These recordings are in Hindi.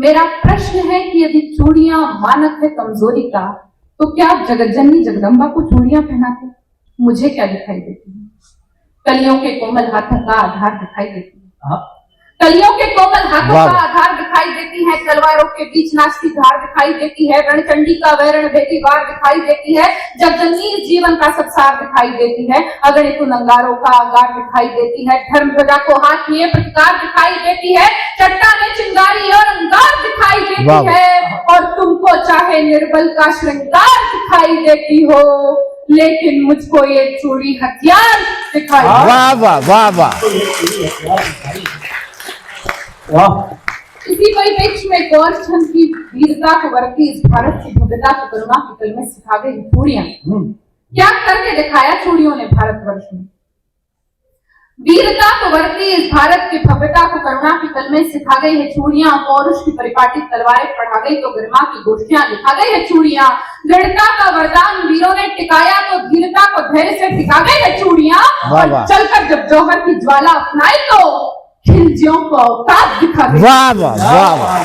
मेरा प्रश्न है कि यदि चूड़ियां मानक है कमजोरी का, तो क्या आप जगतजननी जगदम्बा को चूड़ियां पहनाते? मुझे क्या दिखाई देती है? कलियों के कोमल हाथों का आधार दिखाई देती है। कलियों के कोमल हाथों का आधार दिखाई देती है, तलवारों के बीच नाचती धार दिखाई देती है, रणचंडी का वैरण भेदी वार दिखाई देती है, जगजननी जीवन का सबसार दिखाई देती है, अगणित नंगारों का आगार दिखाई देती है, धर्म ध्वजा को हाथ लिए प्रतिकार दिखाई देती है, चट्टाने चिंगारी और अंगार दिखाई देती है, और तुमको चाहे निर्बल का श्रृंगार दिखाई देती हो, लेकिन मुझको ये चूड़ी हथियार दिखाई। वाह वाह वाह वाह वाह। इसी परिप्रेक्ष्य में गौर छंद की वीरता को वर्ती इस भारत की भव्यता को करुणा की कल में सिखा गई चूड़ियां। क्या करके दिखाया चूड़ियों ने भारतवर्ष में? वीरता को वर्ती इस भारत की भव्यता को करुणा की कल में सिखा गई है चूड़ियां। पौरुष की परिपाटी तलवारें पढ़ा गई तो गरिमा की गोष्ठियां दिखा गई है चूड़ियां। दृढ़ता का वरदान वीरों ने टिकाया तो धीरता को धैर्य से टिका गई है चूड़ियां। और चलकर जब जौहर की ज्वाला अपनाई तो खिलजियों को औकात दिखा गई। वाह वाह वाह वाह,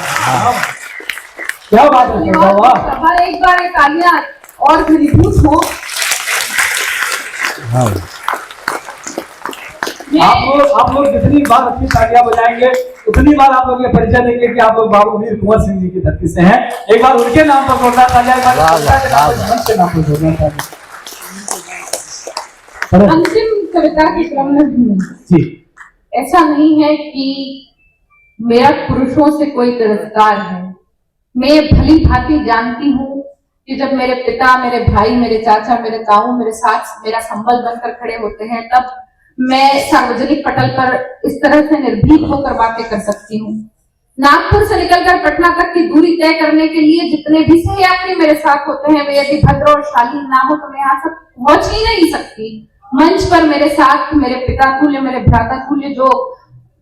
क्या बात है। वाह, एक बार एक तालियां और घनीभूत हो। आप लोग जितनी बार अपनी तालियां बजाएंगे उतनी बार आप लोग ये परिचय देंगे कि आप लोग बाबू वीर कुंवर सिंह जी की धरती से हैं। एक बार उनके नाम पर जोरदार तालियां, के नाम पर जोरदार तालियां। अंतिम कविता के क्रम में जी, ऐसा नहीं है कि मेरा पुरुषों से कोई तिरस्कार है। मैं भली भांति जानती हूँ कि जब मेरे पिता, मेरे भाई, मेरे चाचा, मेरे ताऊ मेरे साथ मेरा संबल बनकर खड़े होते हैं, तब मैं सार्वजनिक पटल पर इस तरह से निर्भीक होकर बातें कर सकती हूँ। नागपुर से निकलकर पटना तक की दूरी तय करने के लिए जितने भी सहयात्री मेरे साथ होते हैं, वे यदि भद्र और शालीन ना हो तो मैं यहाँ तक पहुंच ही नहीं सकती। मंच पर मेरे साथ मेरे पिता तुल्य, मेरे भ्राता तुल्य जो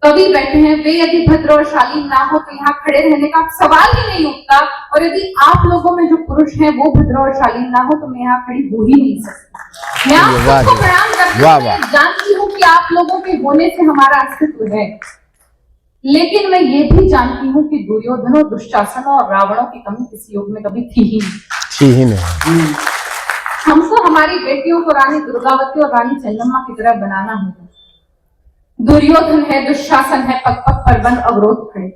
कवि बैठे हैं, वे यदि भद्र और शालीन ना हो तो यहाँ खड़े रहने का सवाल ही नहीं उठता। और यदि आप लोगों में जो पुरुष हैं वो भद्र और शालीन ना हो तो मैं यहाँ खड़ी हो ही नहीं सकती। मैं आप सबको प्रणाम करती हूँ, जानती हूँ कि आप लोगों के होने से हमारा अस्तित्व है, लेकिन मैं ये भी जानती हूँ कि दुर्योधनों, दुशासनों और रावणों की कमी किसी युग में कभी थी ही नहीं। हमको हमारी बेटियों को रानी दुर्गावती और रानी चंद्रमा की तरह बनाना होगा। दुर्योधन है, दुशासन है, पग पग पर बन अवरोध खड़े।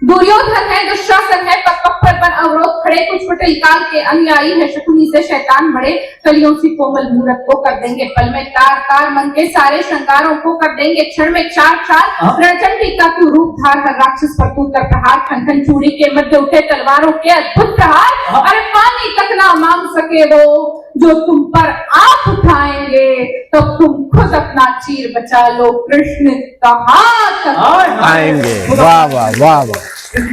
दुर्योधन है, दुशासन है, पग पग पर बन अवरोध खड़े। कुछ कुटिल काल के अनुयायी है, शकुनी से शैतान बड़े। कलियों सी कोमल मूरत को कर देंगे पल में तार तार, मन के सारे श्रृंगारों को कर देंगे क्षण में चार चार। रणचंडी का तू रूप धार, हर राक्षस पर तू कर प्रहार। खन खन चूड़ी के मध्य उठे तलवारों के अद्भुत प्रहार। अरे पानी तक ना मांग सके वो जो तुम पर आप उठाएंगे, तब तुम खुद अपना चीर बचा लो, कृष्ण का हाथ आएंगे। वाह वाह वाह वाह।